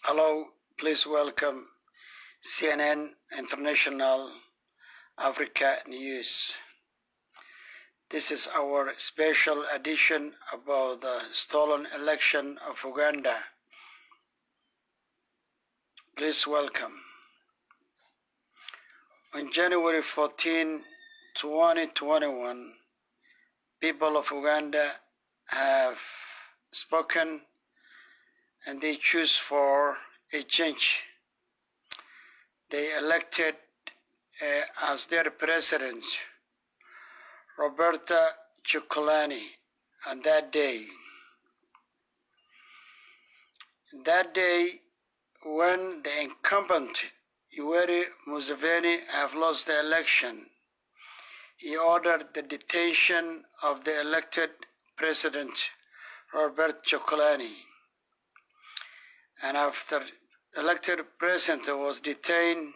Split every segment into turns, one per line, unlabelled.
Hello, please welcome CNN International Africa News. This is our special edition about the stolen election of Uganda. Please welcome. On January 14, 2021, people of Uganda have spoken and they choose for a change. They elected as their president Roberta Ciucolani on that day. That day, when the incumbent Yoweri Museveni have lost the election, he ordered the detention of the elected president Roberta Ciucolani. And after elected president was detained,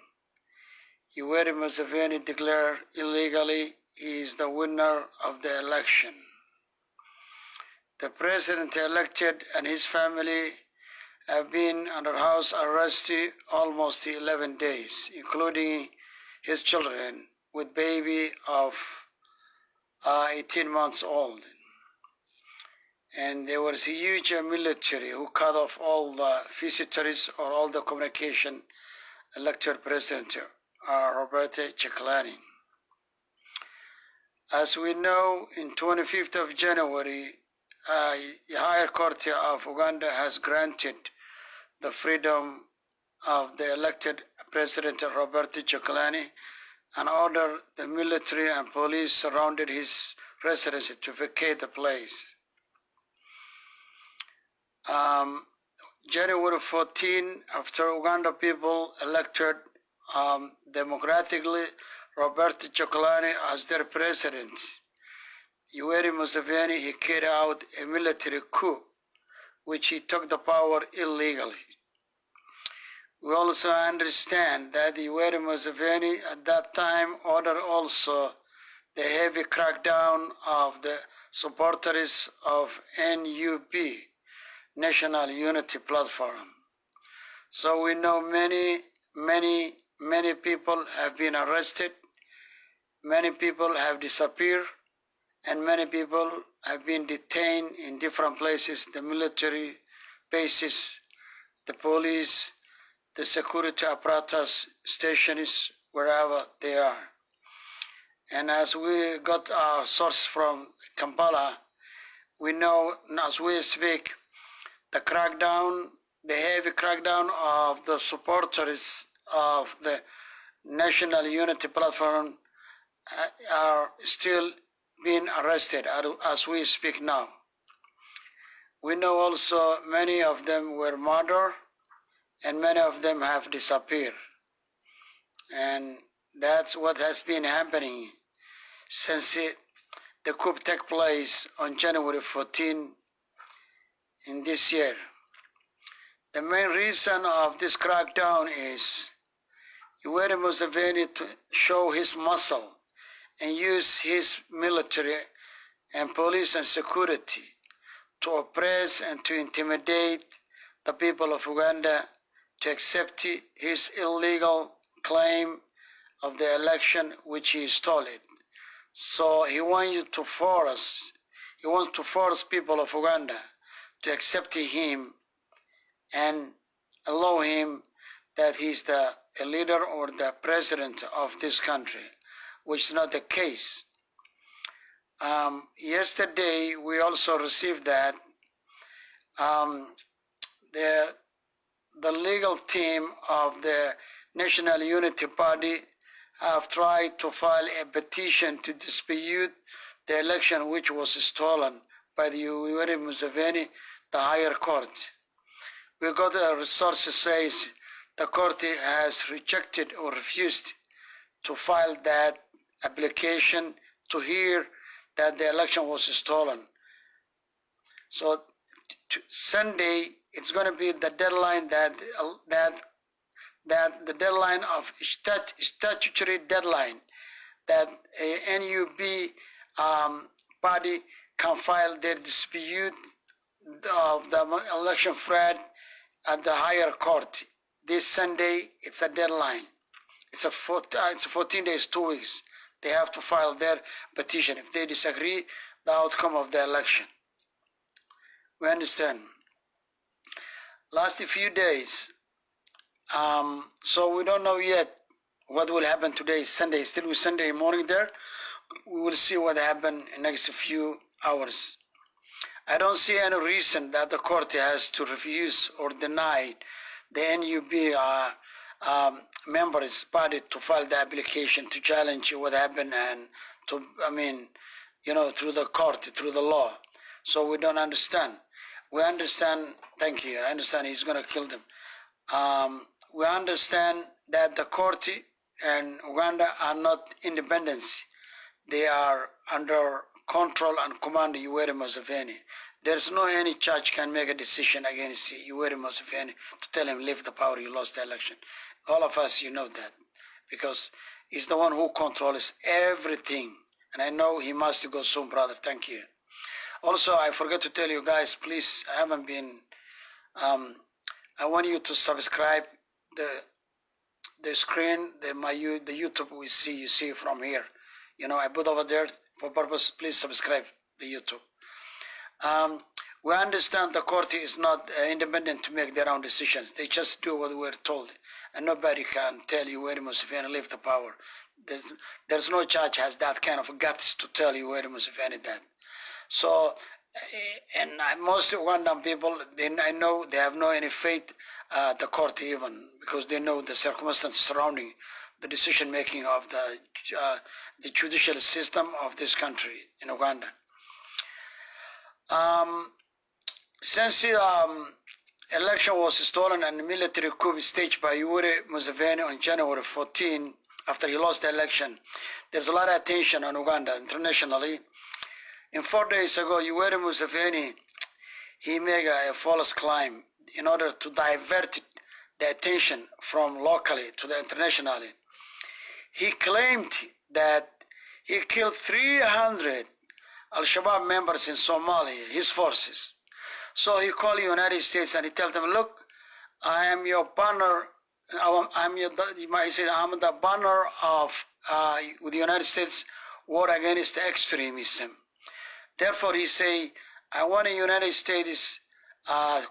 Yoweri Museveni declared illegally he is the winner of the election. The president elected and his family have been under house arrest almost 11 days, including his children with baby of 18 months old. And there was a huge military who cut off all the visitors or all the communication elected president Roberta Ciucolani. As we know, in 25th of January, the higher court of Uganda has granted the freedom of the elected president Roberta Ciucolani and ordered the military and police surrounded his residence to vacate the place. January 14, after Uganda people elected democratically Roberta Ciucolani as their president, Yoweri Museveni, he carried out a military coup, which he took the power illegally. We also understand that Yoweri Museveni at that time ordered also the heavy crackdown of the supporters of NUP, National Unity Platform. So we know many people have been arrested, many people have disappeared, and many people have been detained in different places, the military bases, the police, the security apparatus stations, wherever they are. And as we got our source from Kampala, we know as we speak, the crackdown, the heavy crackdown of the supporters of the National Unity Platform are still being arrested as we speak now. We know also many of them were murdered and many of them have disappeared. And that's what has been happening since the coup took place on January 14 in this year. The main reason of this crackdown is Yoweri Museveni to show his muscle and use his military and police and security to oppress and to intimidate the people of Uganda to accept his illegal claim of the election which he stole it. So he wants to force people of Uganda to accept him and allow him that he's the leader or the president of this country, which is not the case. Yesterday, we also received that the legal team of the National Unity Party have tried to file a petition to dispute the election which was stolen by the Yoweri Museveni, the higher court. We got a resource that says the court has rejected or refused to file that application to hear that the election was stolen. So Sunday, it's going to be the deadline that the deadline of statutory deadline that a NUB party can file their dispute of the election fraud at the higher court. This Sunday, it's a deadline. It's 14 days, 2 weeks. They have to file their petition if they disagree the outcome of the election. We understand. Last few days, so we don't know yet what will happen today. Sunday, still Sunday morning there. We will see what happens in the next few hours. I don't see any reason that the court has to refuse or deny the NUB members' party to file the application to challenge what happened and to, through the court, through the law. So we don't understand. We understand, thank you, I understand he's going to kill them. We understand that the court and Uganda are not independent. They are under control and command of Yoweri Museveni. There's no any judge can make a decision against Yoweri Museveni to tell him leave the power, you lost the election. All of us, you know that, because he's the one who controls everything. And I know he must go soon, brother. Thank you. Also, I forgot to tell you guys, please, I haven't been, I want you to subscribe the screen, the YouTube you see from here. I put over there for purpose, please subscribe the YouTube. We understand the court is not independent to make their own decisions. They just do what we're told. And nobody can tell you where Museveni leave the power. There's no judge has that kind of guts to tell you where Museveni that. So, and most Ugandan people, I know they have no any faith the court even, because they know the circumstances surrounding the decision making of the judicial system of this country in Uganda. Since the election was stolen and the military coup staged by Yoweri Museveni on January 14, after he lost the election, there's a lot of attention on Uganda internationally. In 4 days ago, Yoweri Museveni, he made a false claim in order to divert the attention from locally to the internationally. He claimed that he killed 300 Al-Shabaab members in Somalia, his forces. So he called the United States and he told them, look, I am your partner. He said, I'm the partner of with the United States war against extremism. Therefore, he say, I want the United States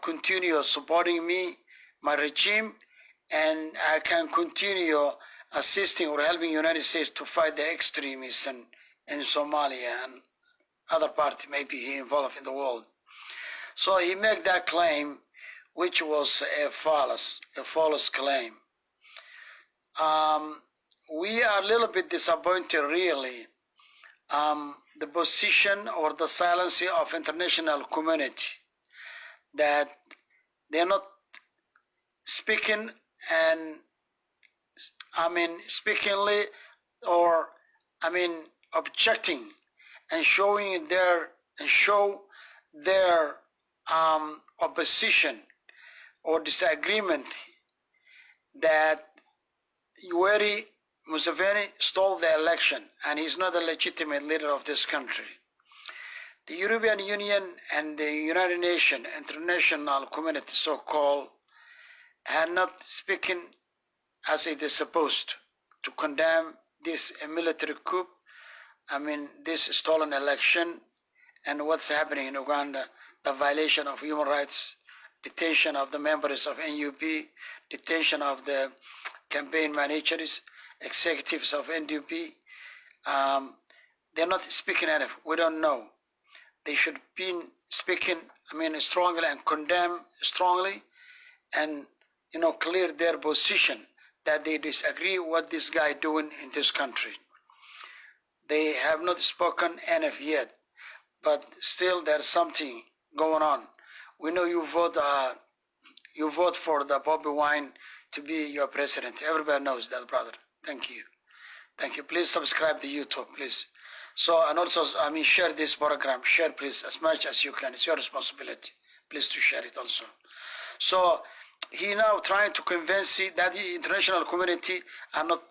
continue supporting me, my regime, and I can continue assisting or helping the United States to fight the extremism in Somalia and other parts maybe he involved in the world. So he made that claim, which was a false claim. We are a little bit disappointed, really, the position or the silence of international community, that they're not speaking and speakingly or objecting and showing their opposition or disagreement that Yoweri Museveni stole the election and he's not a legitimate leader of this country. The European Union and the United Nations, international community so-called, are not speaking as it is supposed to condemn this military coup, this stolen election and what's happening in Uganda, the violation of human rights, detention of the members of NUP, detention of the campaign managers, executives of NUP. They're not speaking enough. We don't know. They should be speaking, strongly and condemn strongly and, clear their position that they disagree what this guy doing in this country. They have not spoken enough yet, but still there's something going on. We know you vote for the Bobi Wine to be your president. Everybody knows that, brother. Thank you. Thank you. Please subscribe to YouTube, please. So, and also, share this program. Share, please, as much as you can. It's your responsibility, please, to share it also. So, he now trying to convince that the international community are not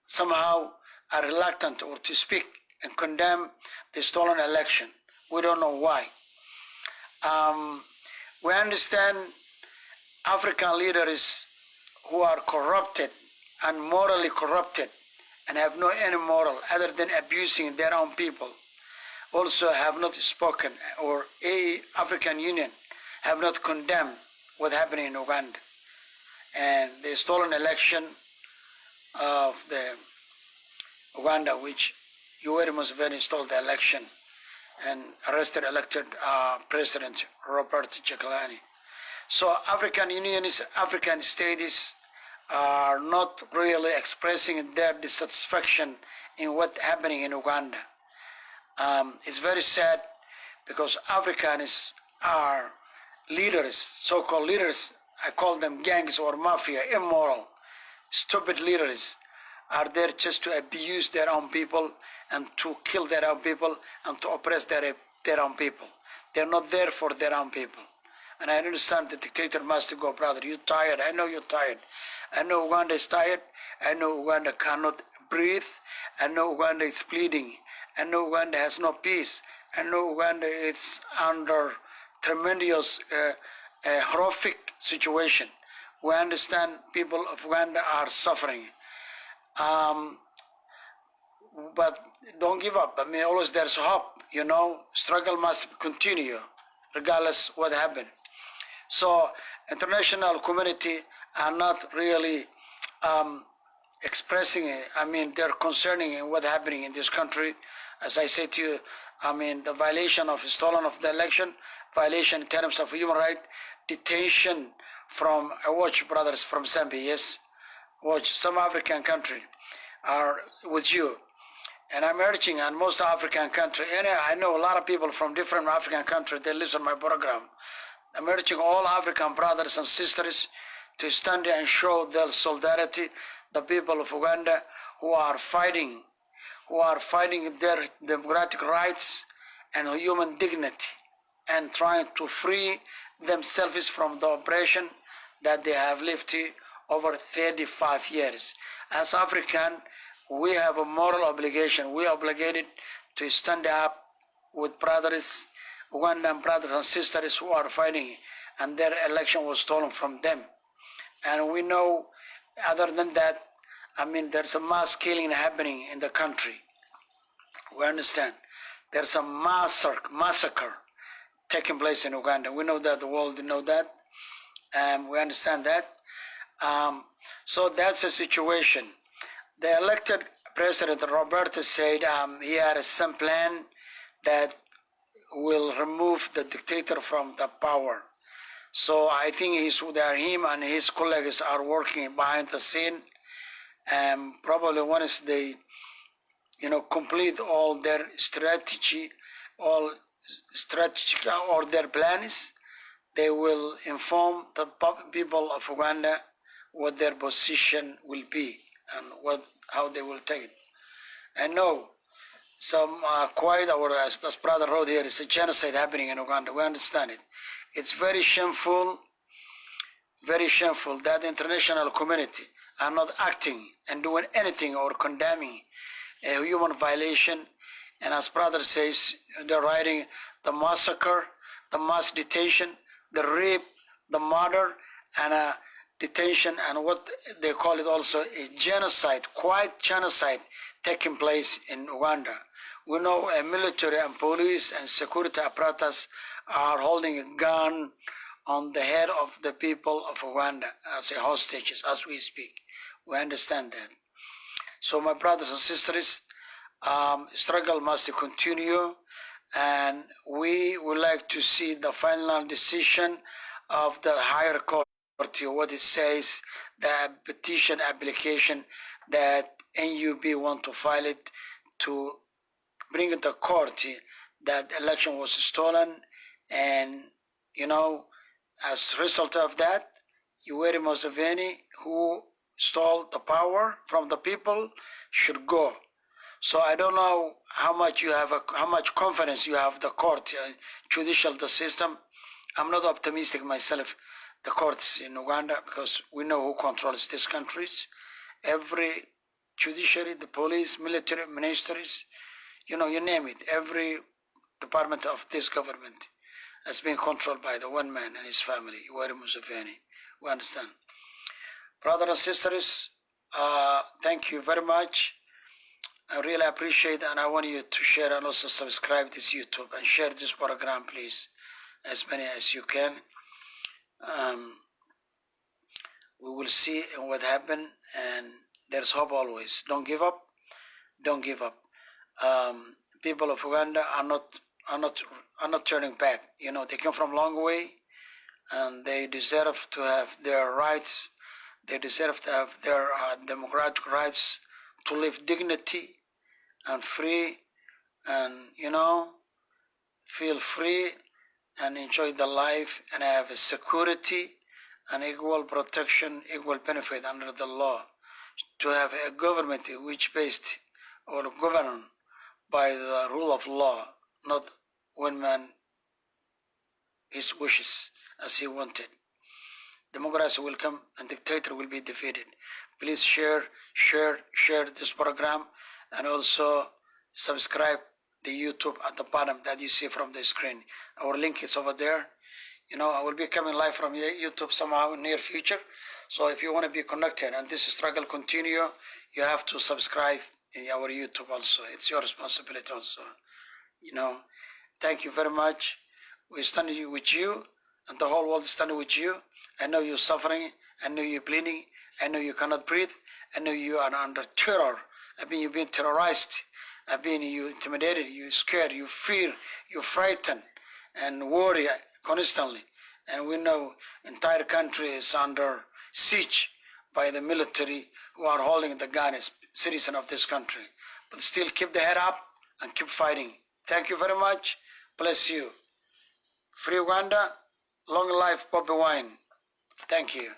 somehow are reluctant or to speak and condemn the stolen election. We don't know why. We understand African leaders who are corrupted and morally corrupted and have no any moral other than abusing their own people also have not spoken, or African Union have not condemned what happened in Uganda. And the stolen election of the Uganda, which Yoweri Museveni stole the election and arrested elected President Robert Chakalani. So African Unions, African states are not really expressing their dissatisfaction in what's happening in Uganda. It's very sad because Africans are leaders, so-called leaders, I call them gangs or mafia, immoral, stupid leaders, are there just to abuse their own people and to kill their own people and to oppress their own people. They're not there for their own people. And I understand the dictator must go, brother, you're tired. I know you're tired. I know Uganda is tired. I know Uganda cannot breathe. I know Uganda is bleeding. I know Uganda has no peace. I know Uganda is under tremendous, horrific situation. We understand people of Uganda are suffering. But don't give up. I mean, always there's hope, you know. Struggle must continue, regardless what happened. So international community are not really expressing it. I mean, they're concerning in what's happening in this country. As I said to you, I mean, the violation of stolen of the election, violation in terms of human rights, detention from, I watch brothers from Zambia, yes, watch some African country are with you. And I'm urging on most African country, and I know a lot of people from different African countries, they listen to my program. I'm urging all African brothers and sisters to stand and show their solidarity, the people of Uganda who are fighting their democratic rights and human dignity and trying to free themselves from the oppression that they have lived over 35 years. As African, we have a moral obligation. We are obligated to stand up with brothers, Ugandan brothers and sisters who are fighting, and their election was stolen from them. And we know, other than that, I mean, there's a mass killing happening in the country. We understand. There's a massacre taking place in Uganda. We know that, the world knows that. We understand that. So that's the situation. The elected President Roberto said he had some plan that will remove the dictator from the power. So I think him and his colleagues are working behind the scene, and probably once they, complete all their strategy, or their plans, they will inform the people of Uganda what their position will be and how they will take it. I know some quite, or as brother wrote here, it's a genocide happening in Uganda. We understand it. It's very shameful that the international community are not acting and doing anything or condemning a human violation. And as brother says, they're writing the massacre, the mass detention, the rape, the murder, and detention, and what they call it also a genocide, quite genocide taking place in Uganda. We know a military and police and security apparatus are holding a gun on the head of the people of Uganda as a hostages as we speak. We understand that. So my brothers and sisters, struggle must continue, and we would like to see the final decision of the higher court, what it says, the petition application that NUB want to file it to bring it to court that election was stolen. And as a result of that, Yoweri Museveni, who stole the power from the people, should go. So I don't know how much confidence you have the court, judicial the system. I'm not optimistic myself, the courts in Uganda, because we know who controls these countries. Every judiciary, the police, military, ministries, you name it. Every department of this government has been controlled by the one man and his family, Yoweri Museveni. We understand. Brothers and sisters, thank you very much. I really appreciate it, and I want you to share and also subscribe this YouTube and share this program, please, as many as you can. We will see what happens, and there's hope always. Don't give up. Don't give up. People of Uganda are not turning back. You know, they came from a long way, and they deserve to have their rights. They deserve to have their democratic rights to live dignity and free, and feel free and enjoy the life and have a security and equal protection, equal benefit under the law. To have a government which based or governed by the rule of law, not one man his wishes as he wanted. Democracy will come and dictator will be defeated. Please share this program, and also subscribe the YouTube at the bottom that you see from the screen. Our link is over there. I will be coming live from YouTube somehow in near future. So if you want to be connected and this struggle continue, you have to subscribe in our YouTube also. It's your responsibility also. Thank you very much. We stand with you, and the whole world is standing with you. I know you're suffering. I know you're bleeding. I know you cannot breathe. I know you are under terror. You've been terrorized. You intimidated. You scared. You fear. You frightened and worry constantly. And we know entire country is under siege by the military who are holding the gun as citizen of this country. But still keep the head up and keep fighting. Thank you very much. Bless you. Free Uganda. Long life Bobi Wine. Thank you.